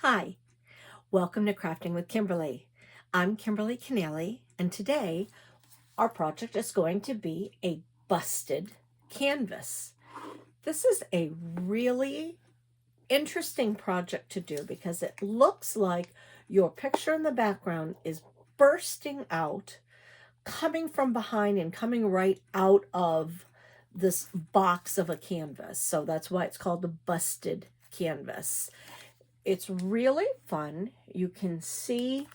Hi, welcome to Crafting with Kimberly. I'm Kimberly Canelli, and today our project is going to be a busted canvas. This is a really interesting project to do because it looks like your picture in the background is bursting out, coming from behind and coming right out of this box of a canvas. So that's why it's called a busted canvas. It's really fun. You can see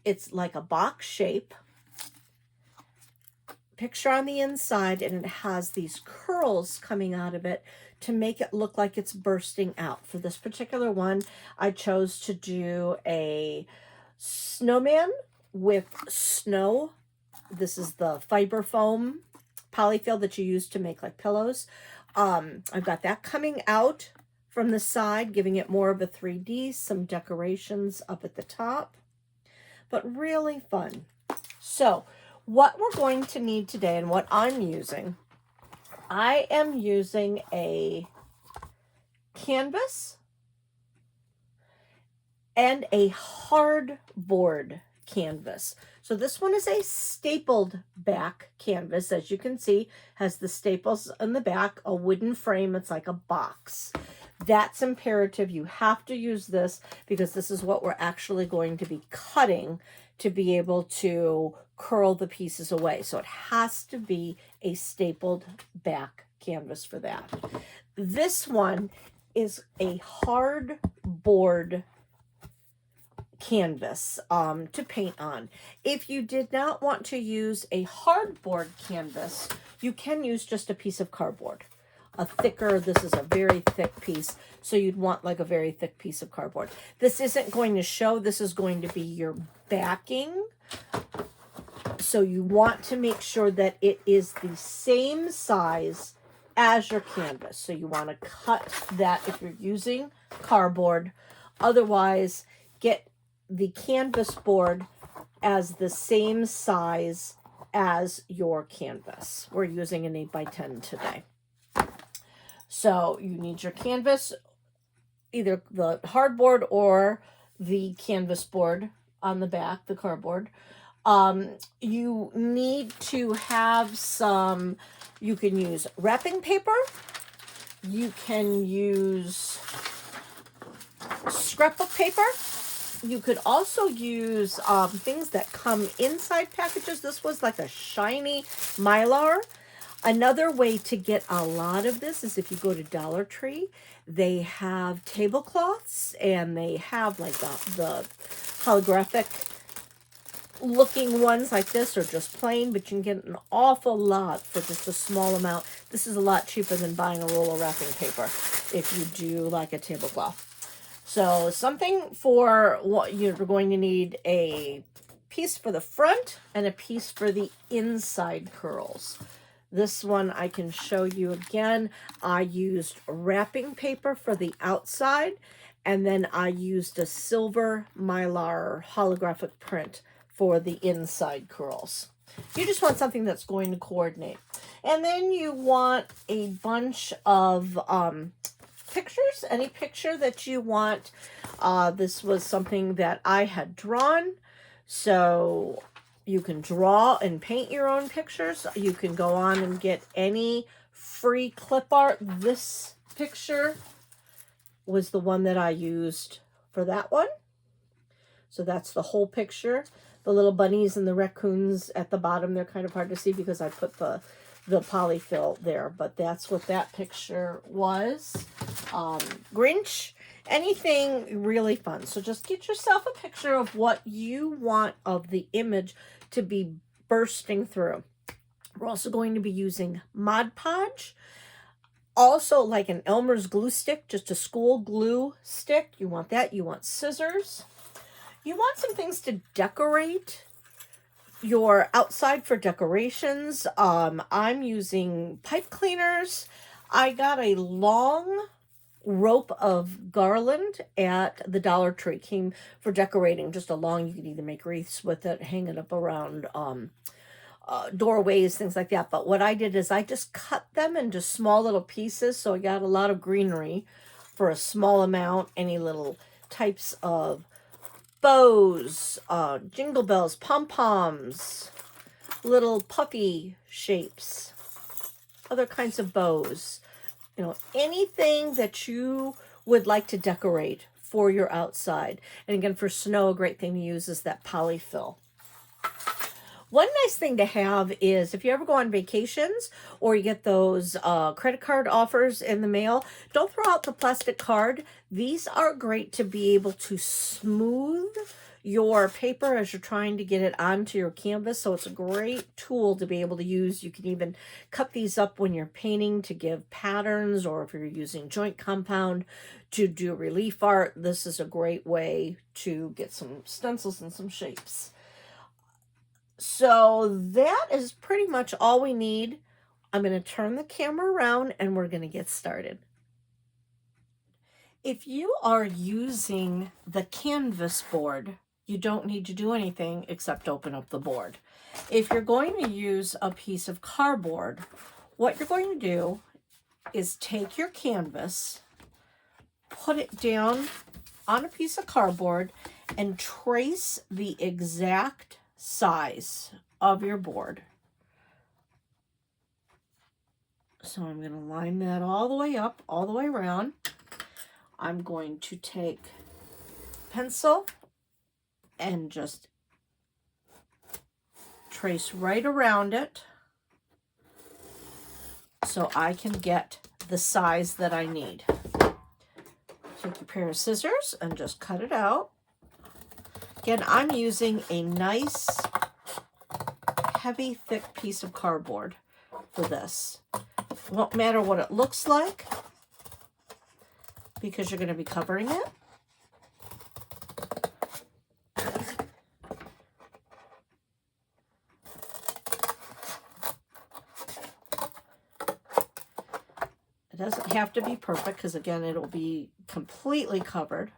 it's like a box shape picture on the inside, and it has these curls coming out of it to make it look like it's bursting out. For this particular one, I chose to do a snowman with snow. This is the fiber foam polyfill that you use to make like pillows. I've got that coming out from the side, giving it more of a 3D, some decorations up at the top, but really fun. So what we're going to need today and what I'm using, I am using a canvas and a hardboard canvas. So this one is a stapled back canvas. As you can see, has the staples in the back, a wooden frame. It's like a box. That's imperative. You have to use this because this is what we're actually going to be cutting to be able to curl the pieces away. So it has to be a stapled back canvas for that. This one is a hardboard canvas to paint on. If you did not want to use a hardboard canvas, you can use just a piece of cardboard. This is a very thick piece, so you'd want like a very thick piece of cardboard. This isn't going to show, this is going to be your backing. So you want to make sure that it is the same size as your canvas. So you want to cut that if you're using cardboard. Otherwise, get the canvas board as the same size as your canvas. We're using an 8x10 today. So you need your canvas, either the hardboard or the canvas board on the back, the cardboard. You need to have some, you can use wrapping paper. You can use scrapbook paper. You could also use things that come inside packages. This was like a shiny mylar. Another way to get a lot of this is if you go to Dollar Tree, they have tablecloths and they have like the holographic looking ones like this, or just plain, but you can get an awful lot for just a small amount. This is a lot cheaper than buying a roll of wrapping paper if you do like a tablecloth. So something for what you're going to need: a piece for the front and a piece for the inside curls. This one I can show you again. I used wrapping paper for the outside, and then I used a silver mylar holographic print for the inside curls. You just want something that's going to coordinate. And then you want a bunch of pictures, any picture that you want. This was something that I had drawn. So you can draw and paint your own pictures. You can go on and get any free clip art. This picture was the one that I used for that one. So that's the whole picture. The little bunnies and the raccoons at the bottom, they're kind of hard to see because I put the polyfill there, but that's what that picture was. Grinch, anything really fun. So just get yourself a picture of what you want of the image to be bursting through. We're also going to be using Mod Podge. Also like an Elmer's glue stick, just a school glue stick. You want that. You want scissors. You want some things to decorate your outside for decorations. I'm using pipe cleaners. I got a long rope of garland at the Dollar Tree. Came for decorating, just a long, you could either make wreaths with it, hang it up around doorways, things like that. But what I did is I just cut them into small little pieces, so I got a lot of greenery for a small amount. Any little types of bows, jingle bells, pom-poms, little puffy shapes, other kinds of bows. You know, anything that you would like to decorate for your outside. And again, for snow, a great thing to use is that polyfill. One nice thing to have is if you ever go on vacations or you get those credit card offers in the mail, don't throw out the plastic card. These are great to be able to smooth your paper as you're trying to get it onto your canvas. So it's a great tool to be able to use. You can even cut these up when you're painting to give patterns, or if you're using joint compound to do relief art. This is a great way to get some stencils and some shapes. So that is pretty much all we need. I'm going to turn the camera around and we're going to get started. If you are using the canvas board, you don't need to do anything except open up the board. If you're going to use a piece of cardboard, what you're going to do is take your canvas, put it down on a piece of cardboard, and trace the exact size of your board. So I'm going to line that all the way up, all the way around. I'm going to take pencil and just trace right around it so I can get the size that I need. Take your pair of scissors and just cut it out. Again, I'm using a nice, heavy, thick piece of cardboard for this. It won't matter what it looks like because you're going to be covering it. It doesn't have to be perfect because, again, it'll be completely covered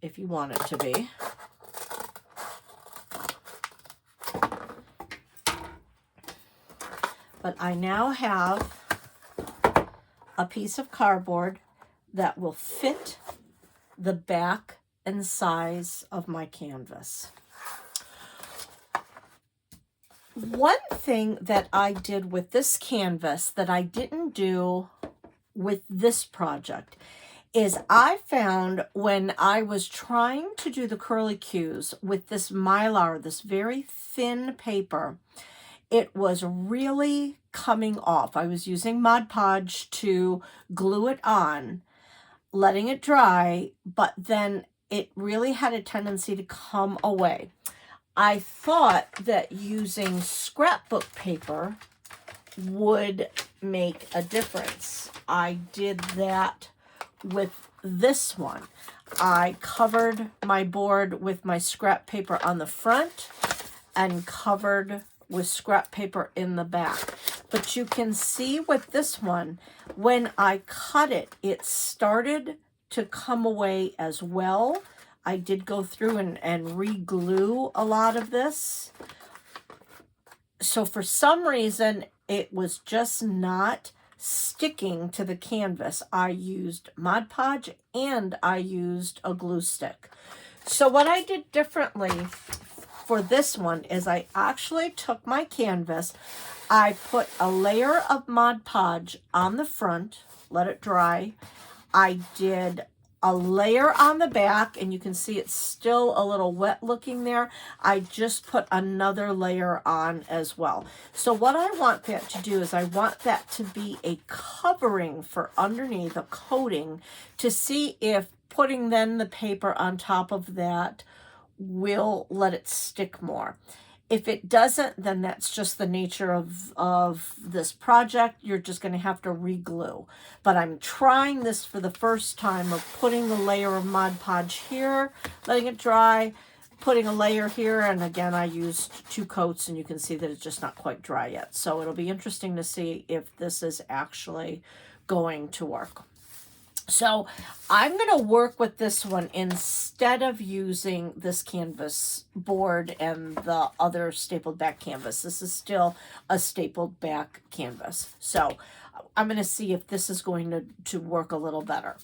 if you want it to be. But I now have a piece of cardboard that will fit the back and size of my canvas. One thing that I did with this canvas that I didn't do with this project is I found when I was trying to do the curlicues with this Mylar, this very thin paper, it was really coming off. I was using Mod Podge to glue it on, letting it dry, but then it really had a tendency to come away. I thought that using scrapbook paper would make a difference. I did that with this one. I covered my board with my scrap paper on the front and covered with scrap paper in the back. But you can see with this one, when I cut it, it started to come away as well. I did go through and re-glue a lot of this. So for some reason, it was just not sticking to the canvas. I used Mod Podge and I used a glue stick. So what I did differently for this one is I actually took my canvas, I put a layer of Mod Podge on the front, let it dry. I did a layer on the back, and you can see it's still a little wet looking there. I just put another layer on as well. So what I want that to do is I want that to be a covering for underneath, a coating, to see if putting then the paper on top of that will let it stick more. If it doesn't, then that's just the nature of this project. You're just going to have to re-glue. But I'm trying this for the first time of putting the layer of Mod Podge here, letting it dry, putting a layer here, and again, I used 2 coats, and you can see that it's just not quite dry yet. So it'll be interesting to see if this is actually going to work. So I'm going to work with this one instead of using this canvas board and the other stapled back canvas. This is still a stapled back canvas. So I'm going to see if this is going to work a little better.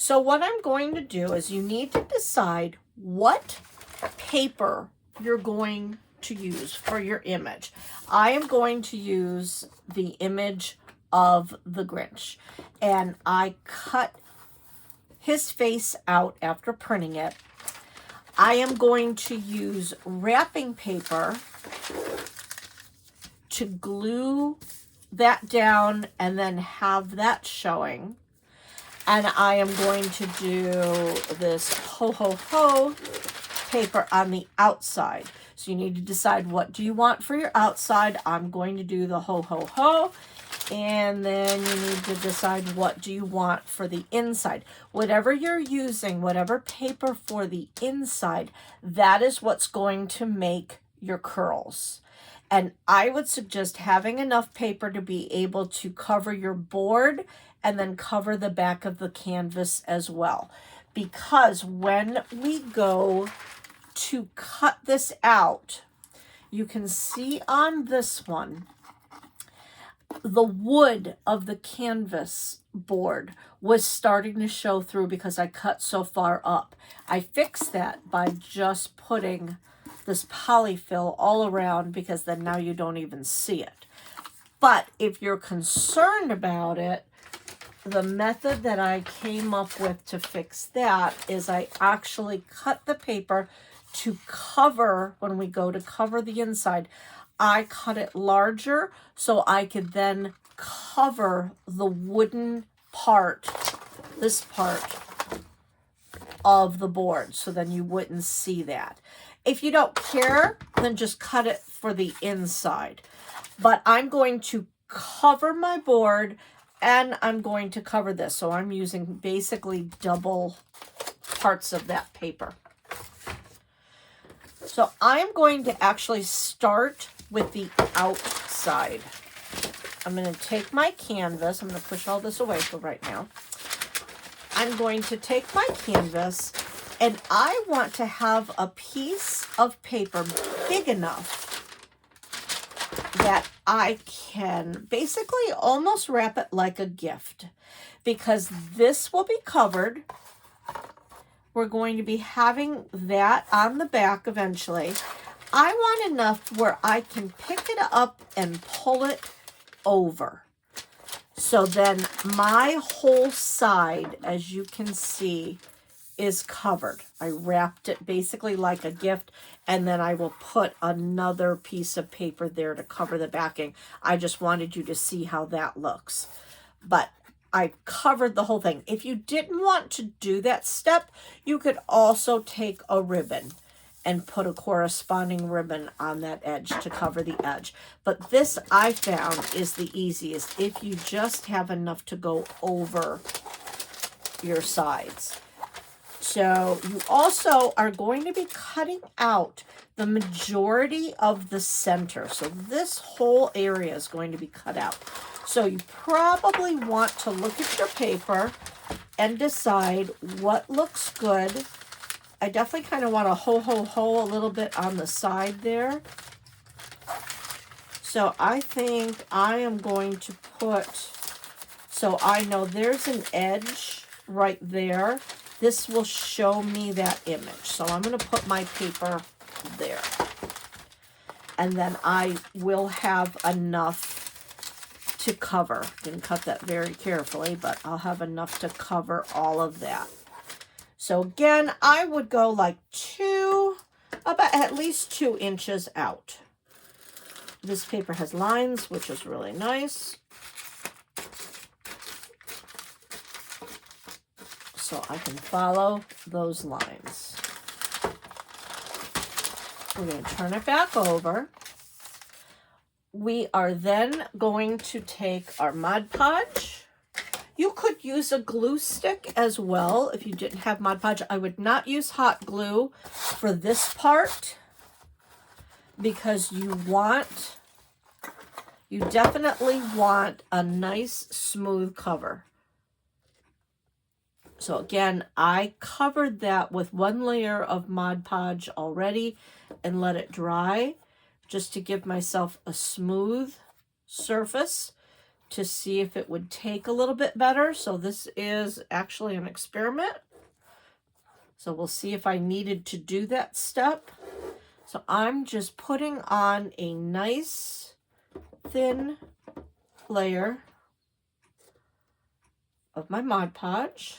So what I'm going to do is you need to decide what paper you're going to use for your image. I am going to use the image of the Grinch, and I cut his face out after printing it. I am going to use wrapping paper to glue that down and then have that showing. And I am going to do this ho ho ho paper on the outside. So you need to decide, what do you want for your outside? I'm going to do the ho ho ho. And then you need to decide, what do you want for the inside? Whatever you're using, whatever paper for the inside, that is what's going to make your curls. And I would suggest having enough paper to be able to cover your board and then cover the back of the canvas as well. Because when we go to cut this out, you can see on this one, the wood of the canvas board was starting to show through because I cut so far up. I fixed that by just putting this polyfill all around, because then now you don't even see it. But if you're concerned about it, the method that I came up with to fix that is I actually cut the paper to cover, when we go to cover the inside, I cut it larger so I could then cover the wooden part, this part of the board, so then you wouldn't see that. If you don't care, then just cut it for the inside. But I'm going to cover my board and I'm going to cover this. So I'm using basically double parts of that paper. So I'm going to actually start with the outside. I'm going to take my canvas. I'm going to push all this away for right now. I'm going to take my canvas, and I want to have a piece of paper big enough that I can basically almost wrap it like a gift, because this will be covered. We're going to be having that on the back eventually. I want enough where I can pick it up and pull it over. So then my whole side, as you can see, is covered. I wrapped it basically like a gift, and then I will put another piece of paper there to cover the backing. I just wanted you to see how that looks. But I covered the whole thing. If you didn't want to do that step, you could also take a ribbon and put a corresponding ribbon on that edge to cover the edge. But this, I found, is the easiest if you just have enough to go over your sides. So you also are going to be cutting out the majority of the center. So this whole area is going to be cut out. So you probably want to look at your paper and decide what looks good. I definitely kind of want to ho-ho-ho a little bit on the side there. So I think I am going to put, so I know there's an edge right there. This will show me that image. So I'm going to put my paper there. And then I will have enough to cover. Didn't cut that very carefully, but I'll have enough to cover all of that. So again, I would go like about at least 2 inches out. This paper has lines, which is really nice. So I can follow those lines. We're going to turn it back over. We are then going to take our Mod Podge. You could use a glue stick as well if you didn't have Mod Podge. I would not use hot glue for this part because you definitely want a nice smooth cover. So again, I covered that with 1 layer of Mod Podge already and let it dry just to give myself a smooth surface to see if it would take a little bit better. So this is actually an experiment. So we'll see if I needed to do that step. So I'm just putting on a nice thin layer of my Mod Podge.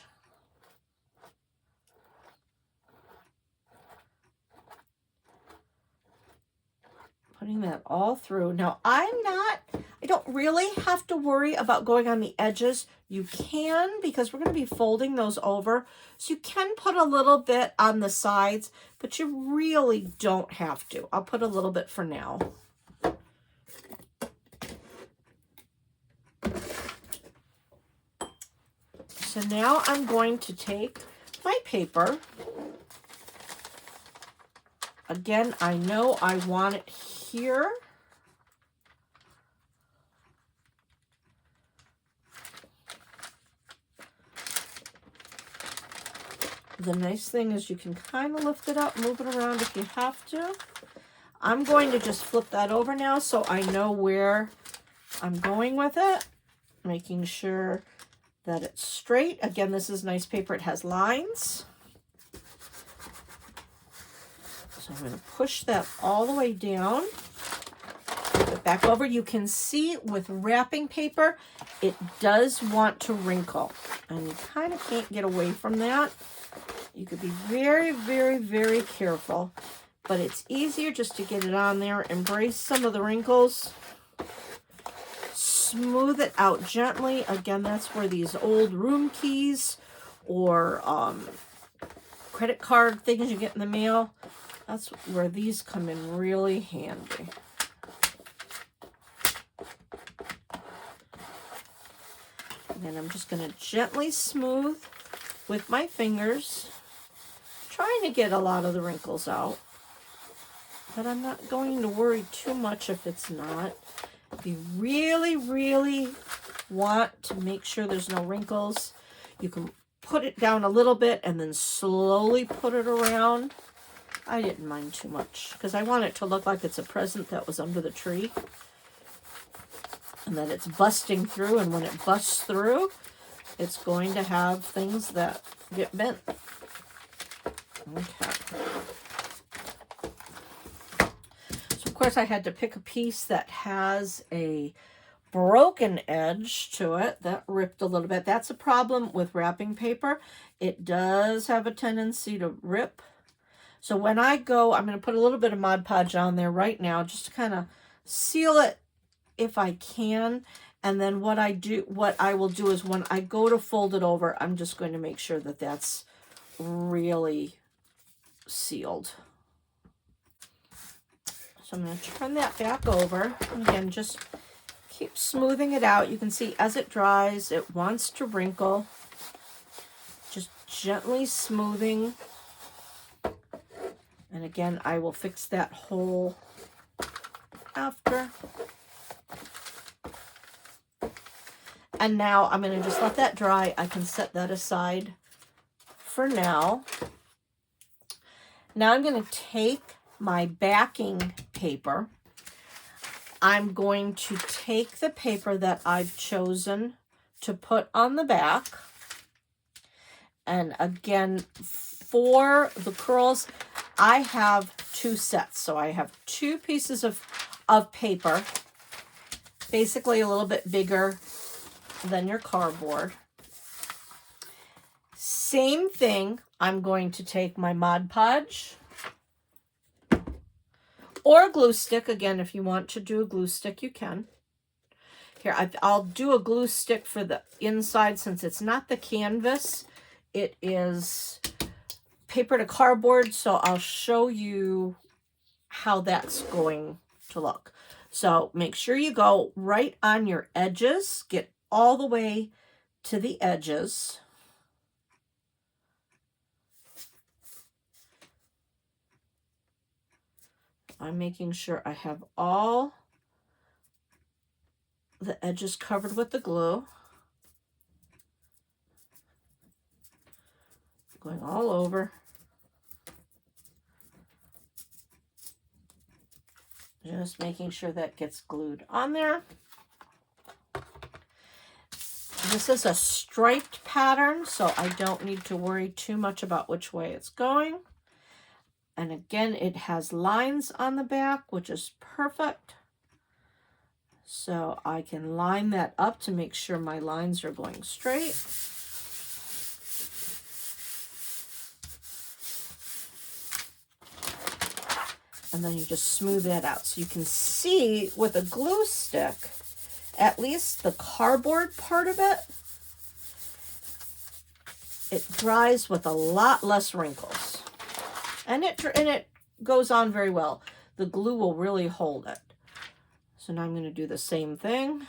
Putting that all through. Now I don't really have to worry about going on the edges. You can, because we're going to be folding those over. So you can put a little bit on the sides, but you really don't have to. I'll put a little bit for now. So now I'm going to take my paper. Again, I know I want it here. The nice thing is you can kind of lift it up, move it around if you have to. I'm going to just flip that over now so I know where I'm going with it, making sure that it's straight. Again, this is nice paper. It has lines. So I'm going to push that all the way down. Flip it back over. You can see with wrapping paper, it does want to wrinkle. And you kind of can't get away from that. You could be very, very, very careful. But it's easier just to get it on there, embrace some of the wrinkles, smooth it out gently. Again, that's where these old room keys or credit card things you get in the mail, that's where these come in really handy. And then I'm just going to gently smooth with my fingers, trying to get a lot of the wrinkles out. But I'm not going to worry too much if it's not. If you really, really want to make sure there's no wrinkles, you can put it down a little bit and then slowly put it around. I didn't mind too much because I want it to look like it's a present that was under the tree and that it's busting through, and when it busts through, it's going to have things that get bent. Okay. So of course I had to pick a piece that has a broken edge to it that ripped a little bit. That's a problem with wrapping paper. It does have a tendency to rip. So when I go, I'm going to put a little bit of Mod Podge on there right now just to kind of seal it if I can. And then what I will do is when I go to fold it over, I'm just going to make sure that that's really sealed. So I'm going to turn that back over. Again, just keep smoothing it out. You can see as it dries, it wants to wrinkle. Just gently smoothing. And again, I will fix that hole after. And now I'm going to just let that dry. I can set that aside for now. Now I'm going to take my backing paper. I'm going to take the paper that I've chosen to put on the back. And again, for the curls, I have two sets. So I have two pieces of paper, basically a little bit bigger than your cardboard. Same thing, I'm going to take my Mod Podge or a glue stick. Again, if you want to do a glue stick, you can. Here, I'll do a glue stick for the inside since it's not the canvas. It is paper to cardboard, so I'll show you how that's going to look. So make sure you go right on your edges. Get all the way to the edges. I'm making sure I have all the edges covered with the glue. Going all over. Just making sure that gets glued on there. This is a striped pattern, so I don't need to worry too much about which way it's going. And again, it has lines on the back, which is perfect. So I can line that up to make sure my lines are going straight. And then you just smooth that out. So you can see with a glue stick, at least the cardboard part of it, it dries with a lot less wrinkles. And it goes on very well. The glue will really hold it. So now I'm going to do the same thing.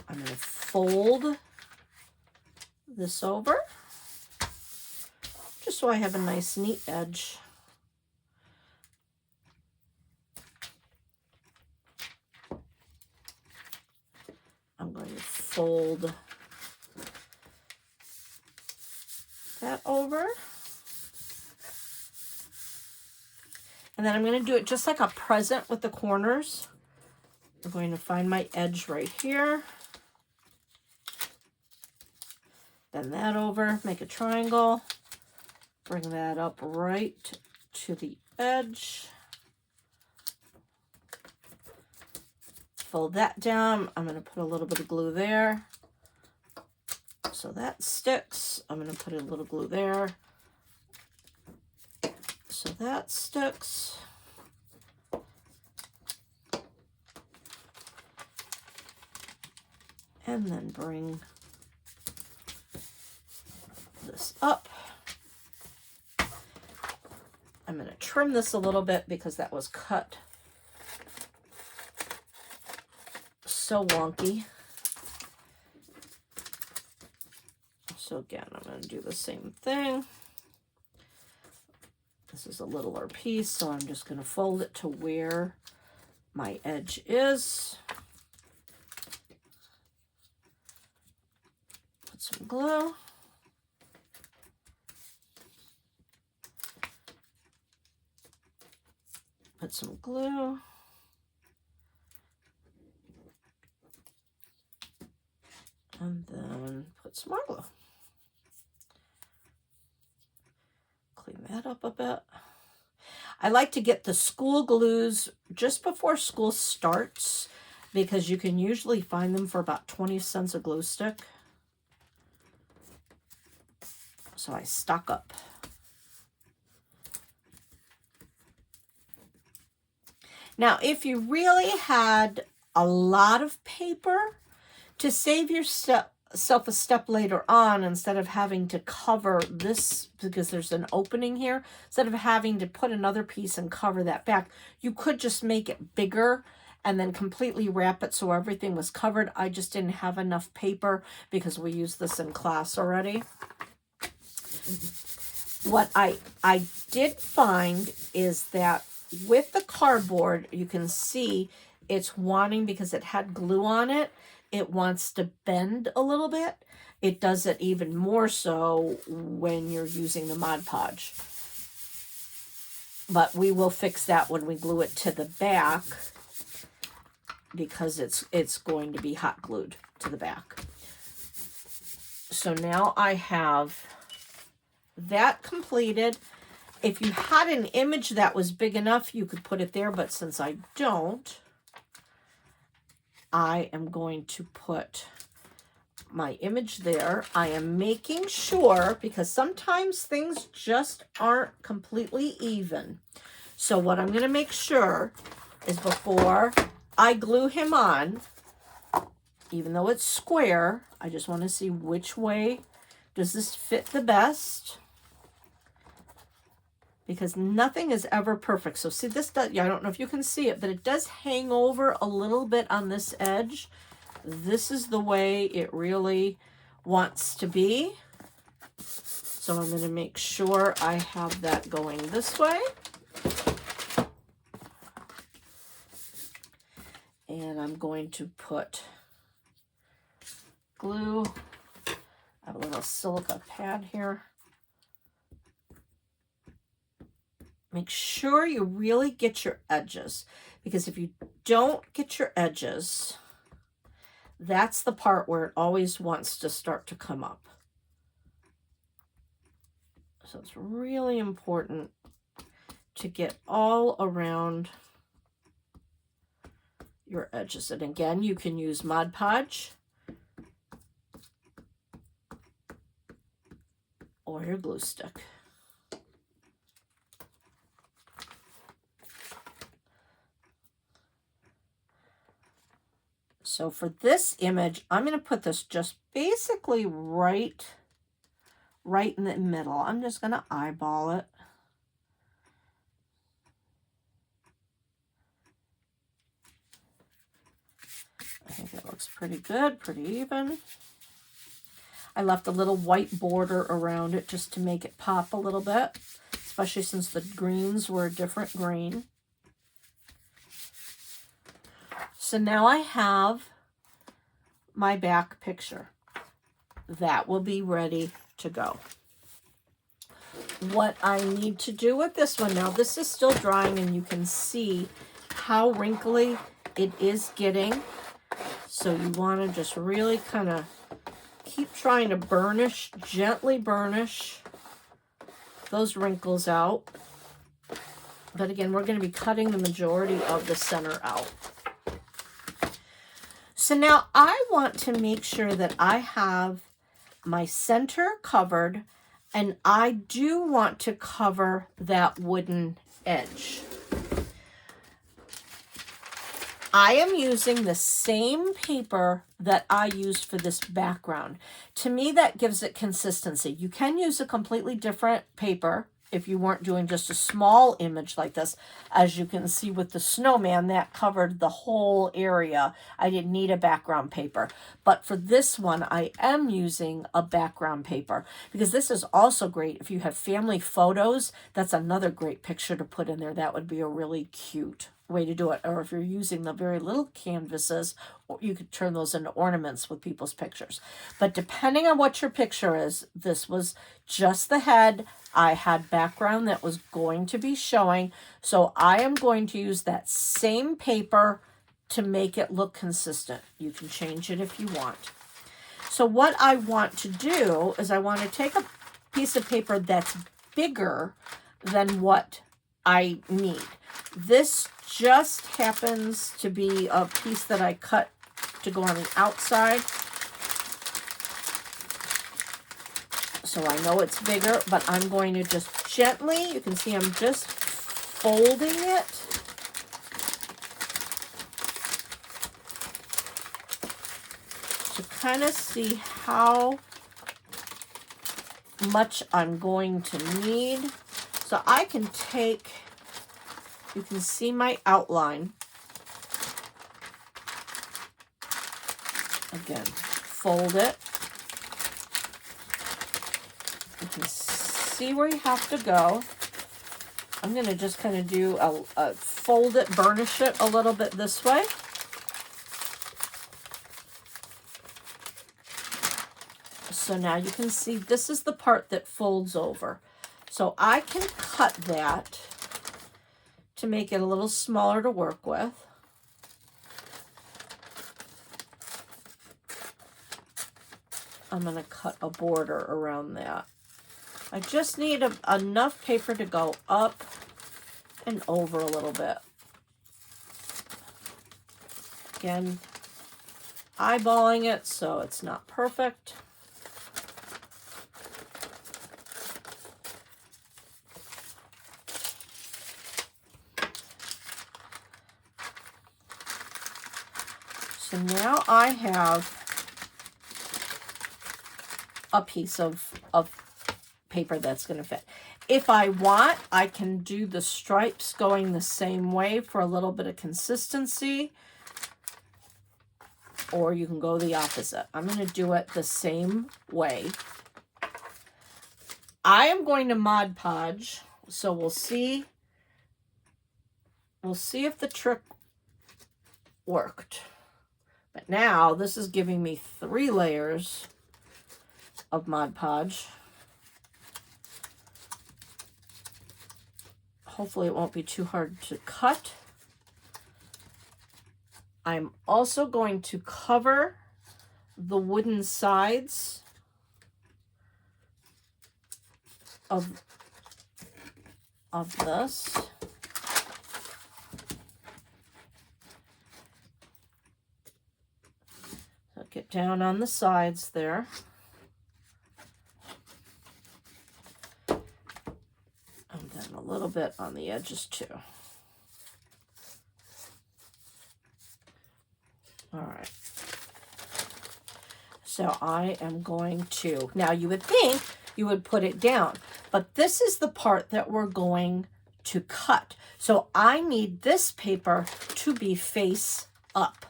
I'm going to fold this over, just so I have a nice neat edge. I'm going to fold that over. And then I'm going to do it just like a present with the corners. I'm going to find my edge right here. Bend that over, make a triangle. Bring that up right to the edge. Fold that down. I'm going to put a little bit of glue there. So that sticks. I'm going to put a little glue there. So that sticks. And then bring this up. I'm going to trim this a little bit because that was cut so wonky. So again, I'm going to do the same thing. This is a littler piece, so I'm just going to fold it to where my edge is. Put some glue. Put some glue. And then put some more glue. Clean that up a bit. I like to get the school glues just before school starts because you can usually find them for about 20 cents a glue stick. So I stock up. Now, if you really had a lot of paper, to save yourself a step later on, instead of having to cover this, because there's an opening here, instead of having to put another piece and cover that back, you could just make it bigger and then completely wrap it so everything was covered. I just didn't have enough paper because we used this in class already. What I did find is that with the cardboard, you can see it's wanting, because it had glue on it, it wants to bend a little bit. It does it even more so when you're using the Mod Podge. But we will fix that when we glue it to the back, because it's going to be hot glued to the back. So now I have that completed. If you had an image that was big enough, you could put it there, but since I don't, I am going to put my image there. I am making sure, because sometimes things just aren't completely even. So what I'm going to make sure is before I glue him on, even though it's square, I just want to see which way does this fit the best. Because nothing is ever perfect. So see, this does, I don't know if you can see it, but it does hang over a little bit on this edge. This is the way it really wants to be. So I'm going to make sure I have that going this way. And I'm going to put glue. I have a little silica pad here. Make sure you really get your edges, because if you don't get your edges, That's the part where it always wants to start to come up. So it's really important to get all around your edges. And again, you can use Mod Podge or your glue stick. So for this image, I'm going to put this just basically right in the middle. I'm just going to eyeball it. I think it looks pretty good, pretty even. I left a little white border around it just to make it pop a little bit, especially since the greens were a different green. So now I have my back picture. That will be ready to go. What I need to do with this one now, this is still drying and you can see how wrinkly it is getting. So you want to just really kind of keep trying to burnish, gently burnish those wrinkles out. But again, we're going to be cutting the majority of the center out. So now I want to make sure that I have my center covered, and I do want to cover that wooden edge. I am using the same paper that I used for this background. To me, that gives it consistency. You can use a completely different paper if you weren't doing just a small image like this. As you can see with the snowman, that covered the whole area. I didn't need a background paper. But for this one, I am using a background paper because this is also great if you have family photos. That's another great picture to put in there. That would be a really cute way to do it. Or if you're using the very little canvases, you could turn those into ornaments with people's pictures. But depending on what your picture is, this was just the head. I had background that was going to be showing. So I am going to use that same paper to make it look consistent. You can change it if you want. So what I want to do is I want to take a piece of paper that's bigger than what I need. This just happens to be a piece that I cut to go on the outside. So I know it's bigger, but I'm going to just gently, you can see I'm just folding it. To kind of see how much I'm going to need. So I can take, you can see my outline. Again, fold it. You can see where you have to go. I'm going to just kind of do a fold it, burnish it a little bit this way. So now you can see this is the part that folds over. So I can cut that to make it a little smaller to work with. I'm going to cut a border around that. I just need enough paper to go up and over a little bit. Again, eyeballing it so it's not perfect. So now I have a piece of paper that's going to fit. If I want, I can do the stripes going the same way for a little bit of consistency, or you can go the opposite. I'm going to do it the same way. I am going to Mod Podge, so we'll see if the trick worked. But now this is giving me 3 layers of Mod Podge. Hopefully it won't be too hard to cut. I'm also going to cover the wooden sides of this. So get down on the sides there. And then a little bit on the edges too. All right. So I am going to, now you would think you would put it down, but this is the part that we're going to cut. So I need this paper to be face up.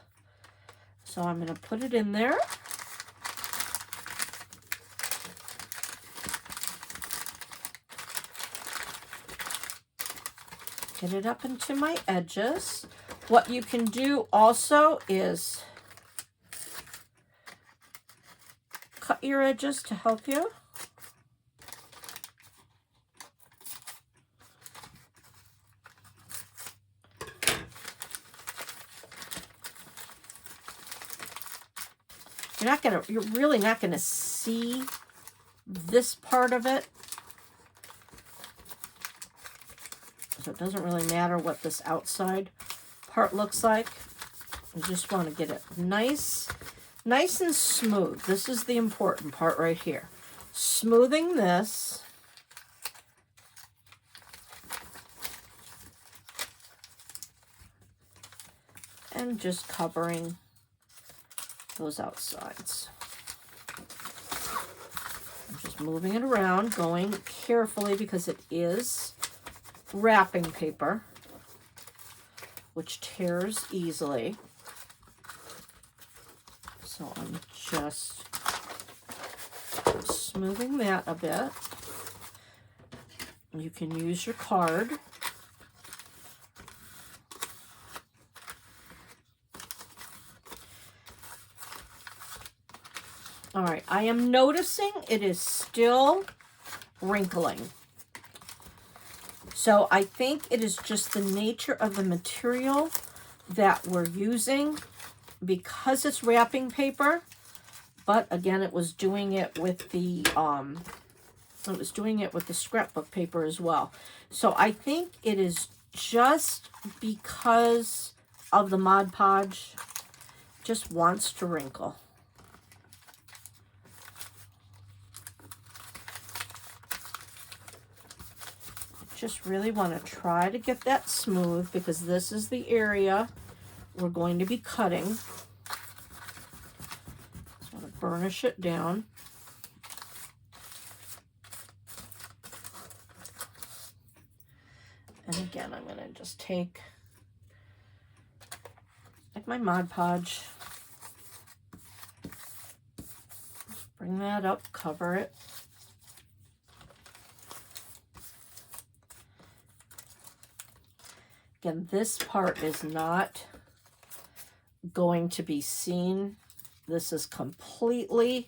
So I'm going to put it in there. Get it up into my edges. What you can do also is cut your edges to help you. You're really not gonna see this part of it. So it doesn't really matter what this outside part looks like. You just want to get it nice and smooth. This is the important part right here. Smoothing this. And just covering those outsides. I'm just moving it around, going carefully because it is wrapping paper, which tears easily. So I'm just smoothing that a bit. You can use your card. All right, I am noticing it is still wrinkling. So I think it is just the nature of the material that we're using because it's wrapping paper. But again, it was doing it with the scrapbook paper as well. So I think it is just because of the Mod Podge, just wants to wrinkle. Just really want to try to get that smooth because this is the area we're going to be cutting. Just want to burnish it down. And again, I'm going to just take like my Mod Podge, just bring that up, cover it. Again, this part is not going to be seen. This is completely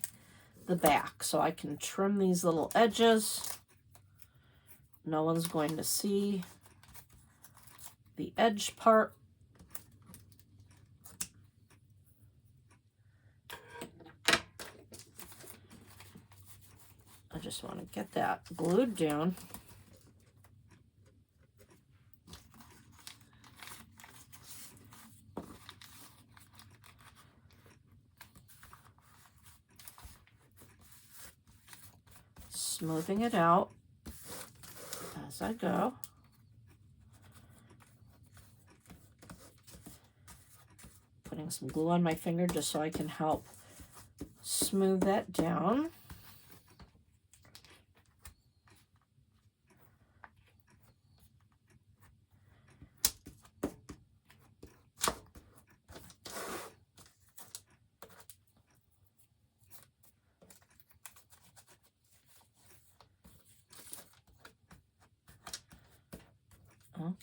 the back. So I can trim these little edges. No one's going to see the edge part. I just want to get that glued down. Smoothing it out as I go. Putting some glue on my finger just so I can help smooth that down.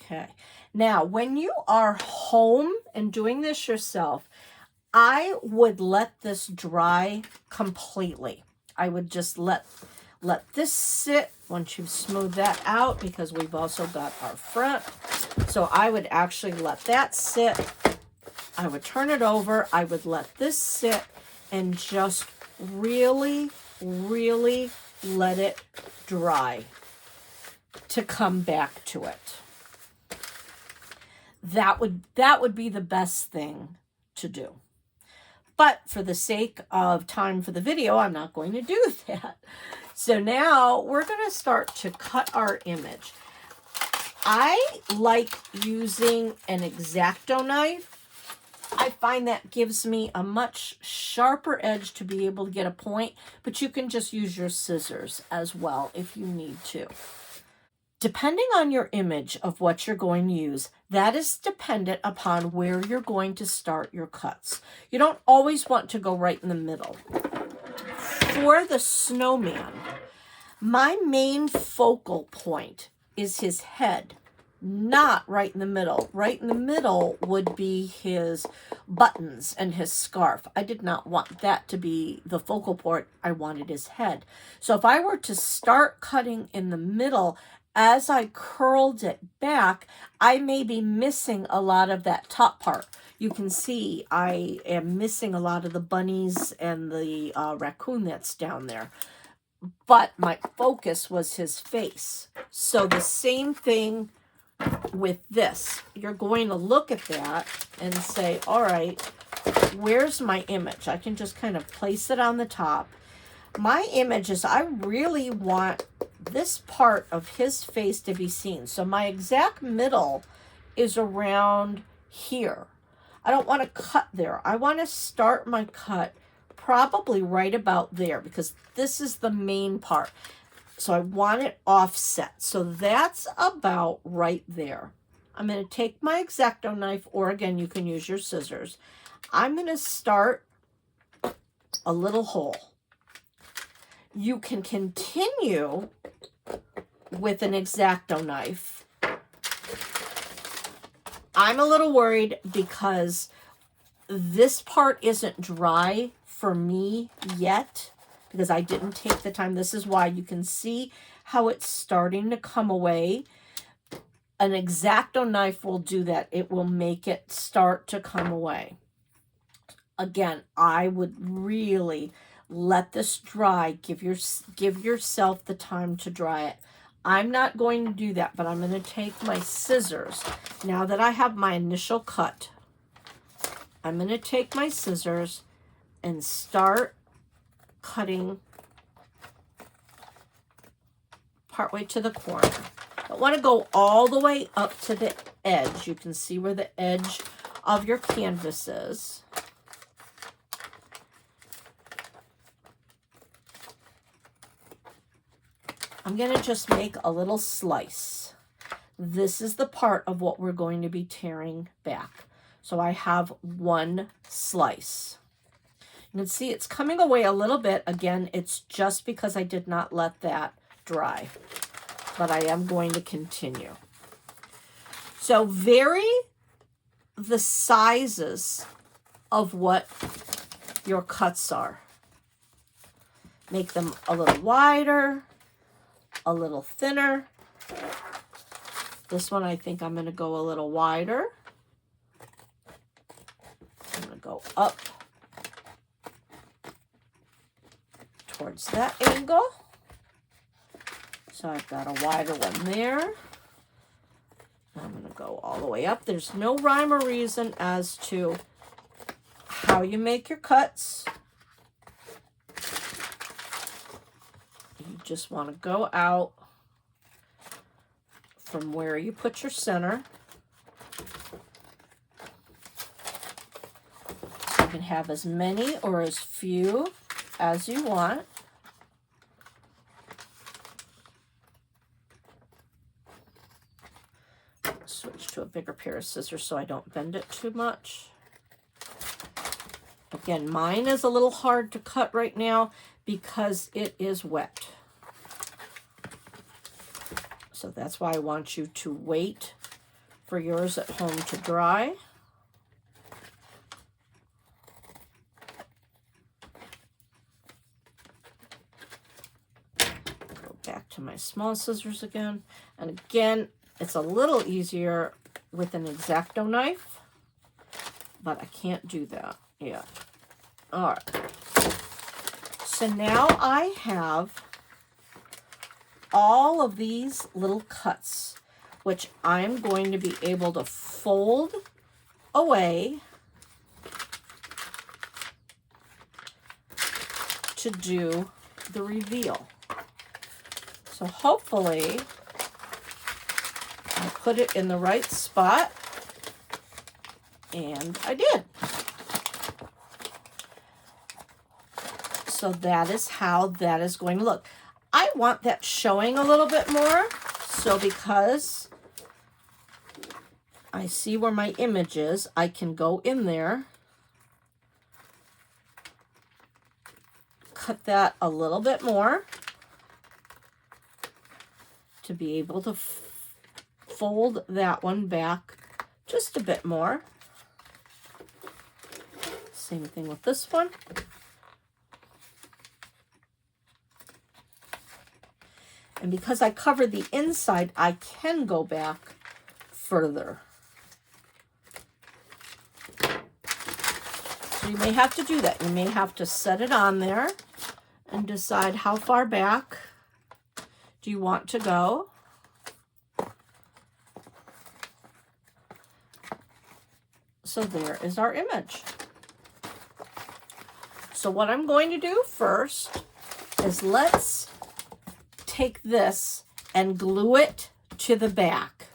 Okay, now when you are home and doing this yourself, I would let this dry completely. I would just let this sit once you've smoothed that out because we've also got our front. So I would actually let that sit. I would turn it over. I would let this sit and just really, really let it dry to come back to it. That would be the best thing to do. But for the sake of time for the video, I'm not going to do that. So now we're going to start to cut our image. I like using an X-Acto knife. I find that gives me a much sharper edge to be able to get a point, but you can just use your scissors as well if you need to. Depending on your image of what you're going to use, that is dependent upon where you're going to start your cuts. You don't always want to go right in the middle. For the snowman, my main focal point is his head, not right in the middle. Right in the middle would be his buttons and his scarf. I did not want that to be the focal point. I wanted his head. So if I were to start cutting in the middle, as I curled it back, I may be missing a lot of that top part. You can see I am missing a lot of the bunnies and the raccoon that's down there. But my focus was his face. So the same thing with this. You're going to look at that and say, all right, where's my image? I can just kind of place it on the top. My image is, I really want this part of his face to be seen. So my exact middle is around here. I don't want to cut there. I want to start my cut probably right about there because this is the main part. So I want it offset. So that's about right there. I'm going to take my X-Acto knife, or again, you can use your scissors. I'm going to start a little hole. You can continue with an X-Acto knife. I'm a little worried because this part isn't dry for me yet because I didn't take the time. This is why you can see how it's starting to come away. An X-Acto knife will do that. It will make it start to come away. Again, I would really let this dry. Give yourself the time to dry it. I'm not going to do that, but I'm going to take my scissors. Now that I have my initial cut, I'm going to take my scissors and start cutting partway to the corner. I don't want to go all the way up to the edge. You can see where the edge of your canvas is. I'm going to just make a little slice. This is the part of what we're going to be tearing back. So I have one slice. You can see it's coming away a little bit. Again, it's just because I did not let that dry. But I am going to continue. So vary the sizes of what your cuts are. Make them a little wider, a little thinner. This one I think I'm going to go a little wider. I'm going to go up towards that angle. So I've got a wider one there. I'm going to go all the way up. There's no rhyme or reason as to how you make your cuts. You just want to go out from where you put your center. You can have as many or as few as you want. Switch to a bigger pair of scissors so I don't bend it too much. Again, mine is a little hard to cut right now because it is wet. So that's why I want you to wait for yours at home to dry. Go back to my small scissors again. And again, it's a little easier with an X-Acto knife, but I can't do that yet. All right. So now I have all of these little cuts, which I'm going to be able to fold away to do the reveal. So hopefully I put it in the right spot, and I did. So that is how that is going to look. I want that showing a little bit more, so because I see where my image is, I can go in there, cut that a little bit more to be able to fold that one back just a bit more. Same thing with this one. And because I covered the inside, I can go back further. So you may have to do that. You may have to set it on there and decide how far back do you want to go. So there is our image. So what I'm going to do first is let's take this and glue it to the back.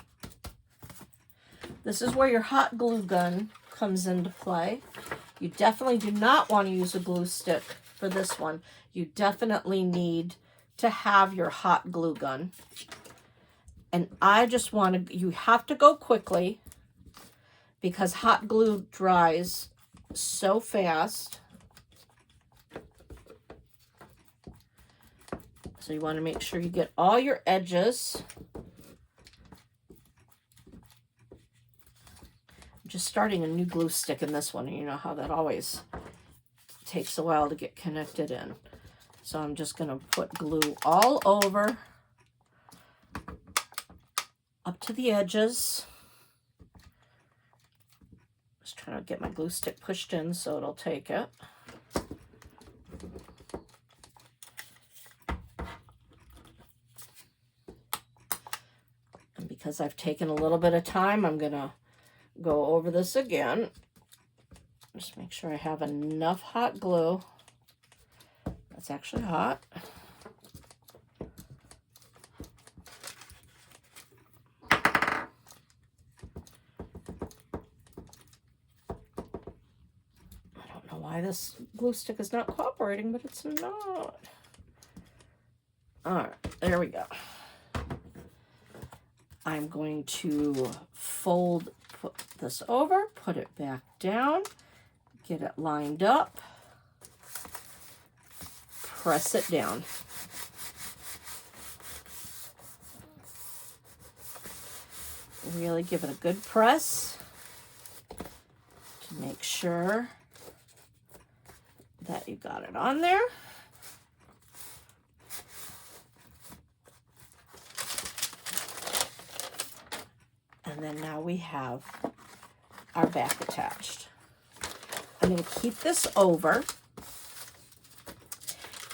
This is where your hot glue gun comes into play. You definitely do not want to use a glue stick for this one. You definitely need to have your hot glue gun. And I just want to, you have to go quickly because hot glue dries so fast. So you want to make sure you get all your edges. I'm just starting a new glue stick in this one, and you know how that always takes a while to get connected in. So I'm just going to put glue all over, up to the edges. Just trying to get my glue stick pushed in so it'll take it. And because I've taken a little bit of time, I'm going to go over this again. Just make sure I have enough hot glue. That's actually hot. I don't know why this glue stick is not cooperating, but it's not. All right, there we go. I'm going to put this over, put it back down, get it lined up, press it down. Really give it a good press to make sure that you got it on there. And then now we have our back attached. I'm going to keep this over.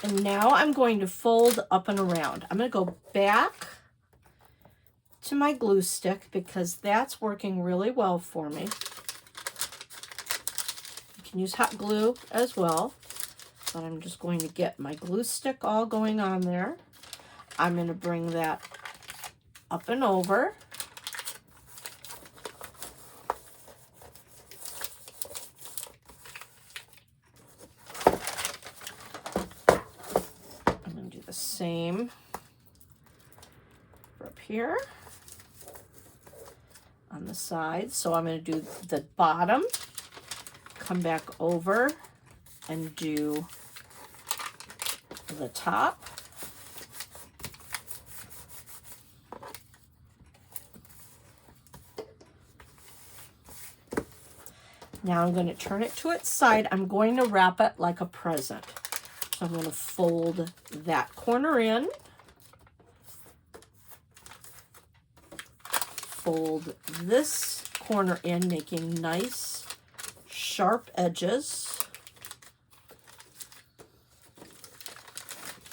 And now I'm going to fold up and around. I'm going to go back to my glue stick because that's working really well for me. You can use hot glue as well, but I'm just going to get my glue stick all going on there. I'm going to bring that up and over. Same for up here on the side. So I'm going to do the bottom, come back over and do the top. Now I'm going to turn it to its side. I'm going to wrap it like a present. So I'm going to fold that corner in, fold this corner in, making nice sharp edges.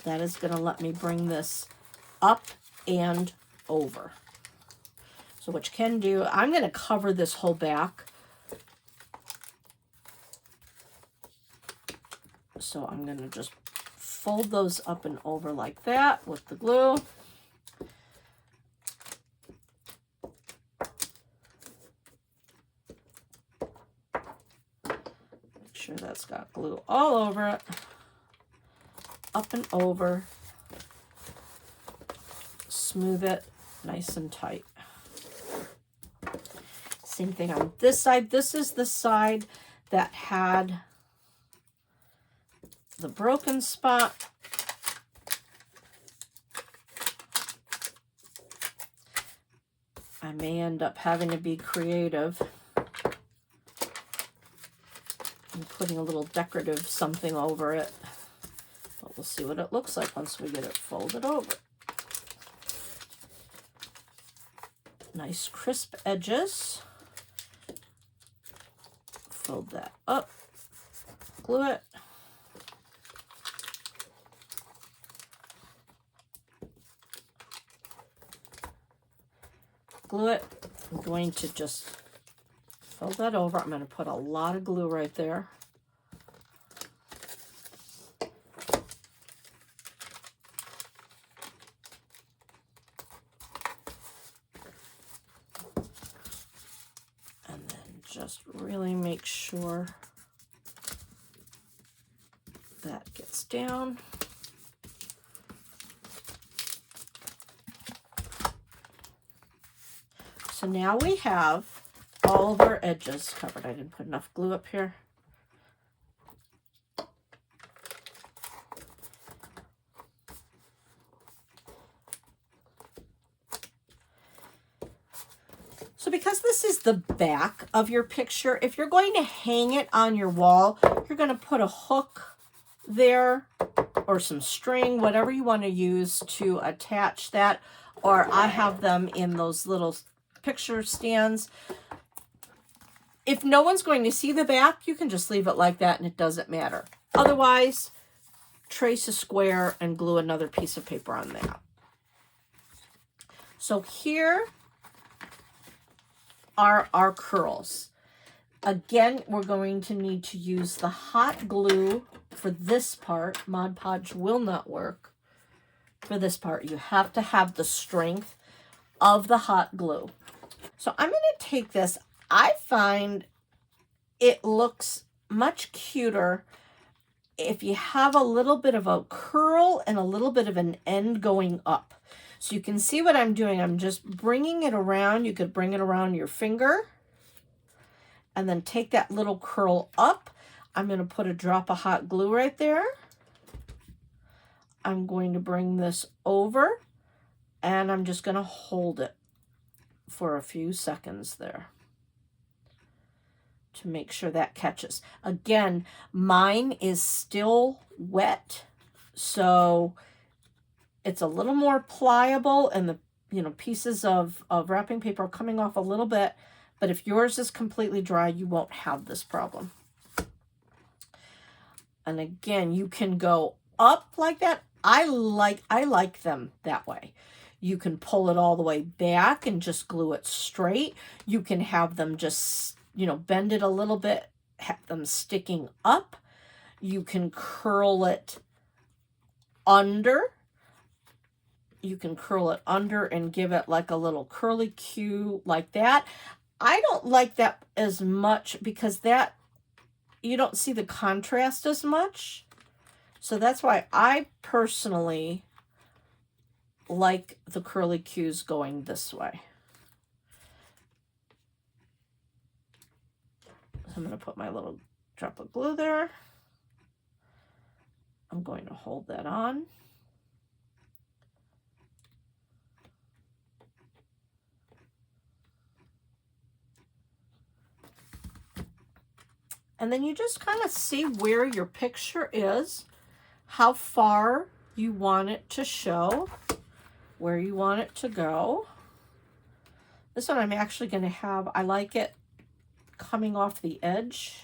That is going to let me bring this up and over. So what you can do, I'm going to cover this whole back. So I'm going to just fold those up and over like that with the glue. Make sure that's got glue all over it. Up and over. Smooth it nice and tight. Same thing on this side. This is the side that had the broken spot. I may end up having to be creative and putting a little decorative something over it. But we'll see what it looks like once we get it folded over. Nice crisp edges. Fold that up, glue it. Glue it. I'm going to just fold that over. I'm going to put a lot of glue right there. And then just really make sure that gets down. So now we have all of our edges covered. I didn't put enough glue up here. So because this is the back of your picture, if you're going to hang it on your wall, you're going to put a hook there or some string, whatever you want to use to attach that. Or I have them in those little picture stands. If no one's going to see the back, you can just leave it like that and it doesn't matter. Otherwise, trace a square and glue another piece of paper on that. So here are our curls. Again, we're going to need to use the hot glue for this part. Mod Podge will not work for this part. You have to have the strength of the hot glue. So I'm going to take this. I find it looks much cuter if you have a little bit of a curl and a little bit of an end going up. So you can see what I'm doing. I'm just bringing it around. You could bring it around your finger and then take that little curl up. I'm going to put a drop of hot glue right there. I'm going to bring this over and I'm just going to hold it for a few seconds there to make sure that catches. Again, mine is still wet, so it's a little more pliable and the pieces of wrapping paper are coming off a little bit, but if yours is completely dry, you won't have this problem. And again, you can go up like that. I like them that way. You can pull it all the way back and just glue it straight. You can have them just, bend it a little bit, have them sticking up. You can curl it under. You can curl it under and give it like a little curly Q like that. I don't like that as much because that, you don't see the contrast as much. So that's why I personally like the curly Q's going this way. So I'm going to put my little drop of glue there. I'm going to hold that on. And then you just kind of see where your picture is, how far you want it to show, where you want it to go. This one I'm actually going to have, I like it coming off the edge.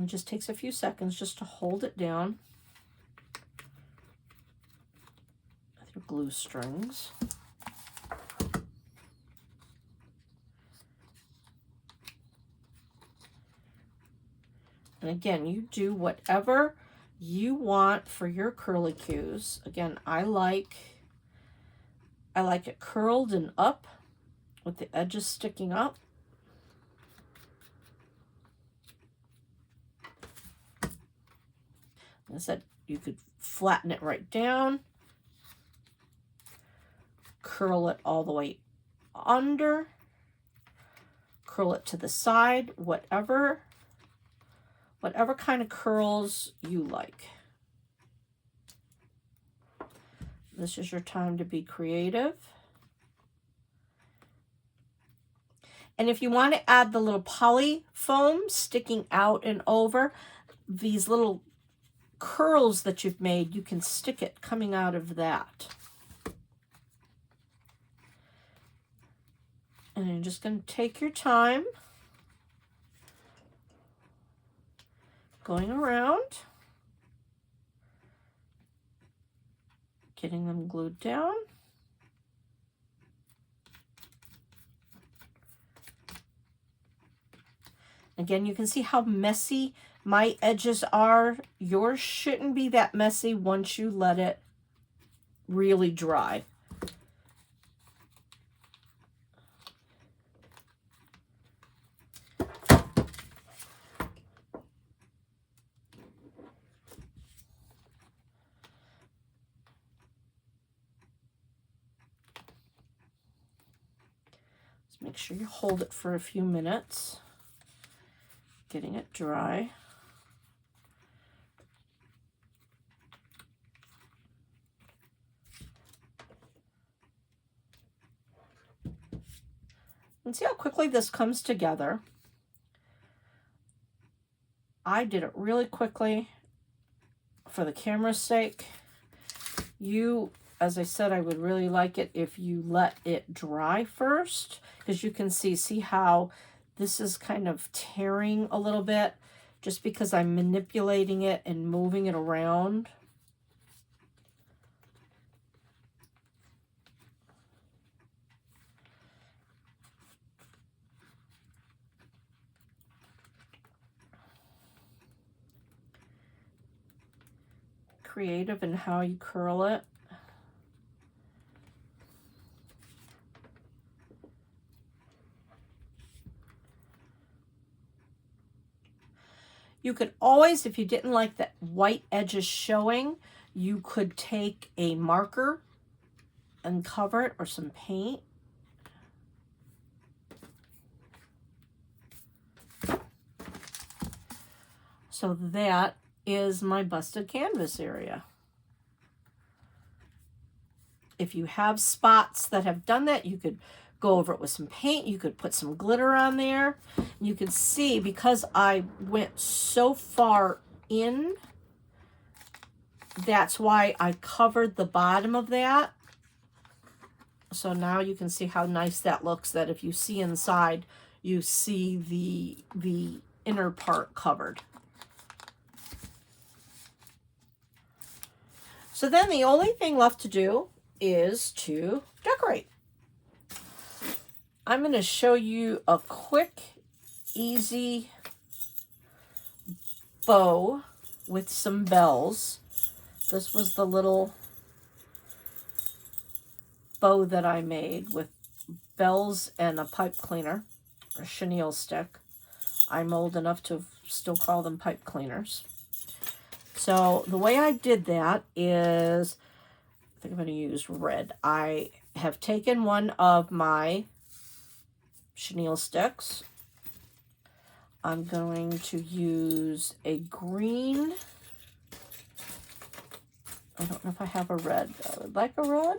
it just takes a few seconds just to hold it down with your glue strings. And again, you do whatever you want for your curlicues. Again, I like it curled and up with the edges sticking up. Like I said, you could flatten it right down, curl it all the way under, curl it to the side, whatever kind of curls you like. This is your time to be creative. And if you want to add the little poly foam sticking out and over these little curls that you've made, you can stick it coming out of that. And you're just going to take your time going around, getting them glued down. Again, you can see how messy my edges are. Yours shouldn't be that messy once you let it really dry. Just make sure you hold it for a few minutes, getting it dry. And see how quickly this comes together. I did it really quickly for the camera's sake. You, as I said, I would really like it if you let it dry first, because you can see how this is kind of tearing a little bit just because I'm manipulating it and moving it around. Creative in how you curl it. You could always, if you didn't like that white edges showing, you could take a marker and cover it, or some paint. So that is my busted canvas area. If you have spots that have done that, you could go over it with some paint. You could put some glitter on there. You can see, because I went so far in, that's why I covered the bottom of that. So now you can see how nice that looks, that if you see inside, you see the inner part covered. So then the only thing left to do is to decorate. I'm going to show you a quick, easy bow with some bells. This was the little bow that I made with bells and a pipe cleaner, or chenille stick. I'm old enough to still call them pipe cleaners. So the way I did that is, I think I'm going to use red. I have taken one of my chenille sticks. I'm going to use a green. I don't know if I have a red. I would like a red.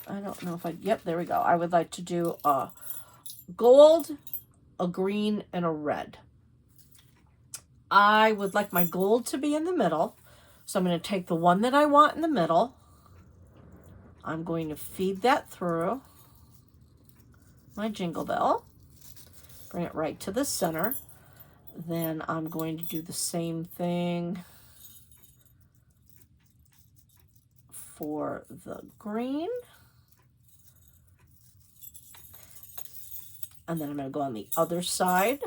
I don't know if I, yep, there we go. I would like to do a gold, a green, and a red. I would like my gold to be in the middle. So I'm going to take the one that I want in the middle. I'm going to feed that through my jingle bell. Bring it right to the center. Then I'm going to do the same thing for the green. And then I'm going to go on the other side,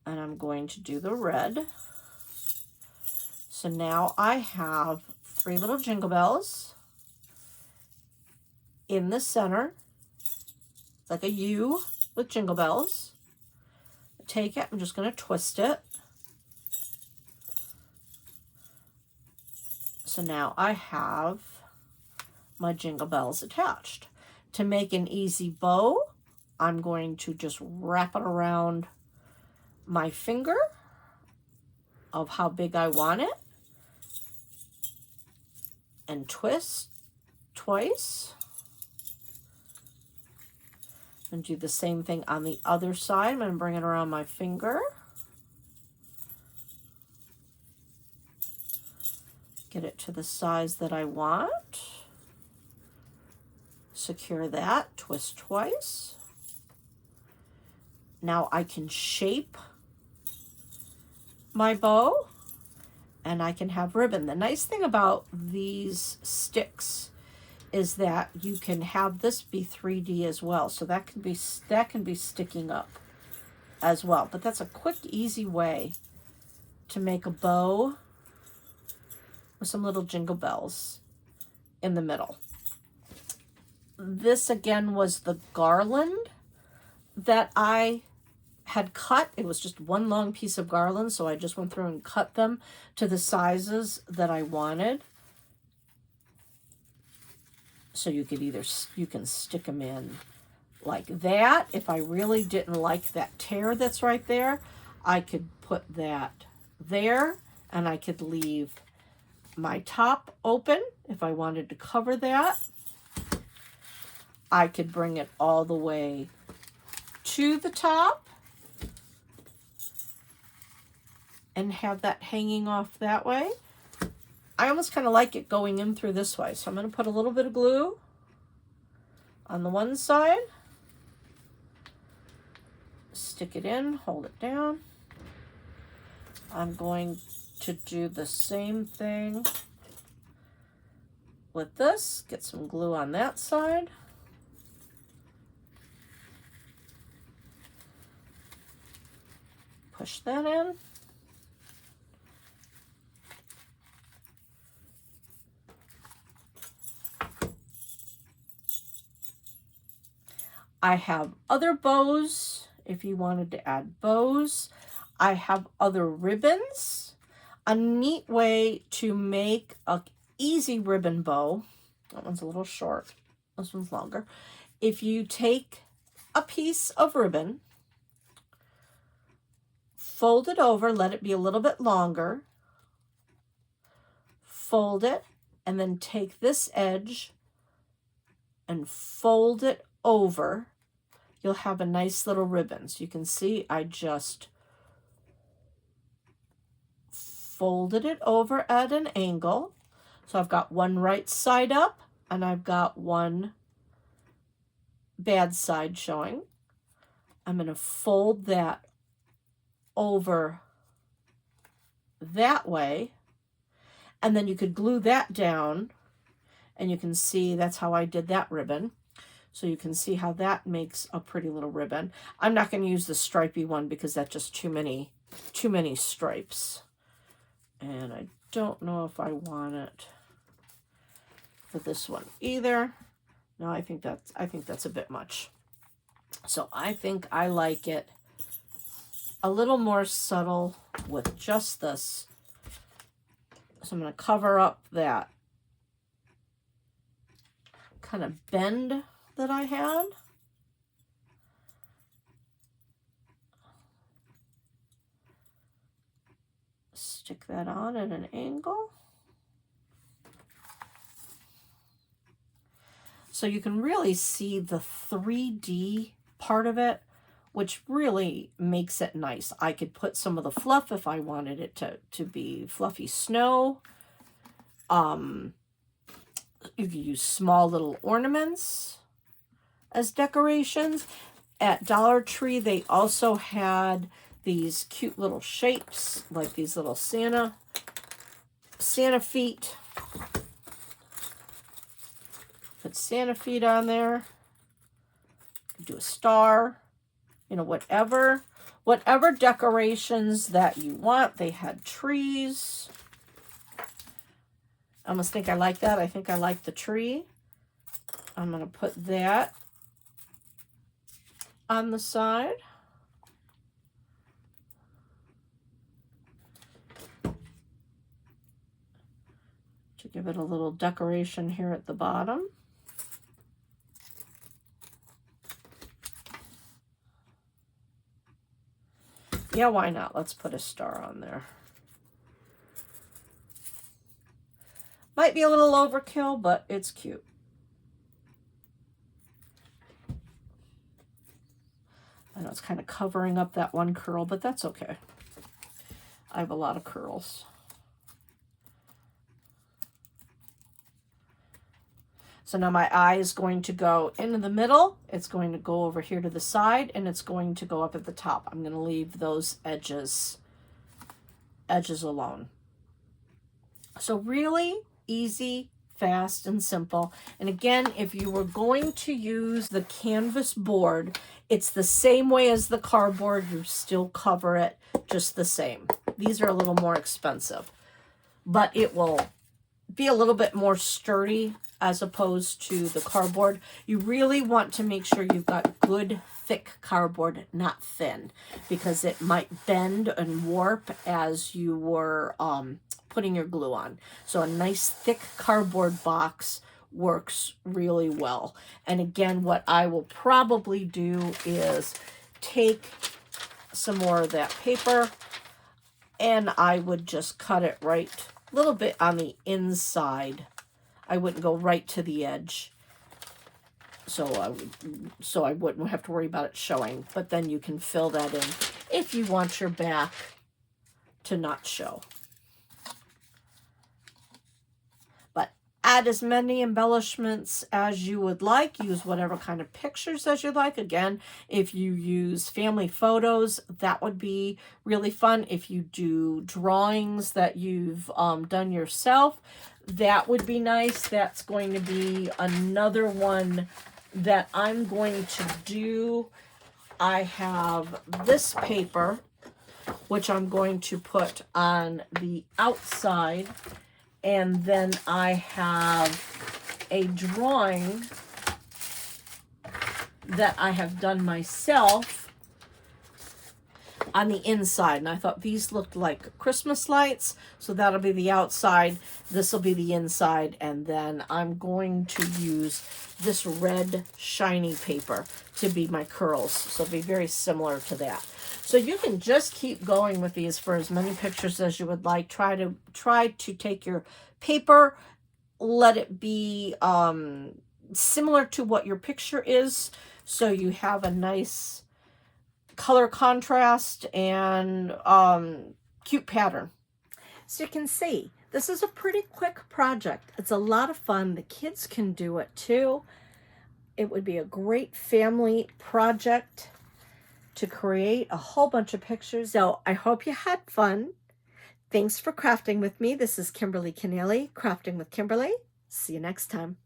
and I'm going to do the red. So now I have 3 little jingle bells in the center, like a U with jingle bells. Take it, I'm just going to twist it. So now I have my jingle bells attached. To make an easy bow, I'm going to just wrap it around my finger of how big I want it and twist twice. And do the same thing on the other side. I'm going to bring it around my finger. Get it to the size that I want. Secure that, twist twice. Now I can shape my bow and I can have ribbon. The nice thing about these sticks is that you can have this be 3D as well. So that can be sticking up as well. But that's a quick, easy way to make a bow with some little jingle bells in the middle. This again was the garland that I had cut. It was just one long piece of garland, so I just went through and cut them to the sizes that I wanted. So you can stick them in like that. If I really didn't like that tear that's right there, I could put that there, and I could leave my top open if I wanted to cover that. I could bring it all the way to the top and have that hanging off that way. I almost kind of like it going in through this way. So I'm going to put a little bit of glue on the one side, stick it in, hold it down. I'm going to do the same thing with this. Get some glue on that side. Push that in. I have other bows if you wanted to add bows. I have other ribbons. A neat way to make an easy ribbon bow, that one's a little short, this one's longer. If you take a piece of ribbon, fold it over, let it be a little bit longer, fold it, and then take this edge and fold it over. You'll have a nice little ribbon. So you can see I just folded it over at an angle. So I've got one right side up and I've got one bad side showing. I'm going to fold that over that way, and then you could glue that down, and you can see that's how I did that ribbon. So you can see how that makes a pretty little ribbon. I'm not going to use the stripy one because that's just too many stripes. And I don't know if I want it for this one either. No, I think that's a bit much. So I think I like it a little more subtle with just this. So I'm going to cover up that kind of bend that I had. Stick that on at an angle. So you can really see the 3D part of it, which really makes it nice. I could put some of the fluff if I wanted it to be fluffy snow. You could use small little ornaments as decorations. At Dollar Tree, they also had these cute little shapes, like these little Santa feet. Put Santa feet on there. Do a star, you know, whatever decorations that you want. They had trees. I almost think I like that. I think I like the tree. I'm going to put that on the side. To give it a little decoration here at the bottom. Yeah, why not? Let's put a star on there. Might be a little overkill, but it's cute. I know it's kind of covering up that one curl, but that's okay. I have a lot of curls. So now my eye is going to go into the middle. It's going to go over here to the side, and it's going to go up at the top. I'm going to leave those edges alone. So really easy, fast, and simple. And again, if you were going to use the canvas board, it's the same way as the cardboard. You still cover it just the same. These are a little more expensive, but it will be a little bit more sturdy as opposed to the cardboard. You really want to make sure you've got good thick cardboard, not thin, because it might bend and warp as you were putting your glue on. So a nice thick cardboard box works really well. And again, what I will probably do is take some more of that paper, and I would just cut it right a little bit on the inside. I wouldn't go right to the edge, so I wouldn't have to worry about it showing. But then you can fill that in if you want your back to not show. But add as many embellishments as you would like. Use whatever kind of pictures as you like. Again, if you use family photos, that would be really fun. If you do drawings that you've done yourself, that would be nice. That's going to be another one that I'm going to do. I have this paper, which I'm going to put on the outside. And then I have a drawing that I have done myself on the inside. And I thought these looked like Christmas lights. So that'll be the outside. This will be the inside. And then I'm going to use this red shiny paper to be my curls. So it'll be very similar to that. So you can just keep going with these for as many pictures as you would like. Try to take your paper, let it be similar to what your picture is, so you have a nice color contrast and cute pattern. So you can see, this is a pretty quick project. It's a lot of fun. The kids can do it too. It would be a great family project to create a whole bunch of pictures. So I hope you had fun. Thanks for crafting with me. This is Kimberly Keneally, Crafting with Kimberly. See you next time.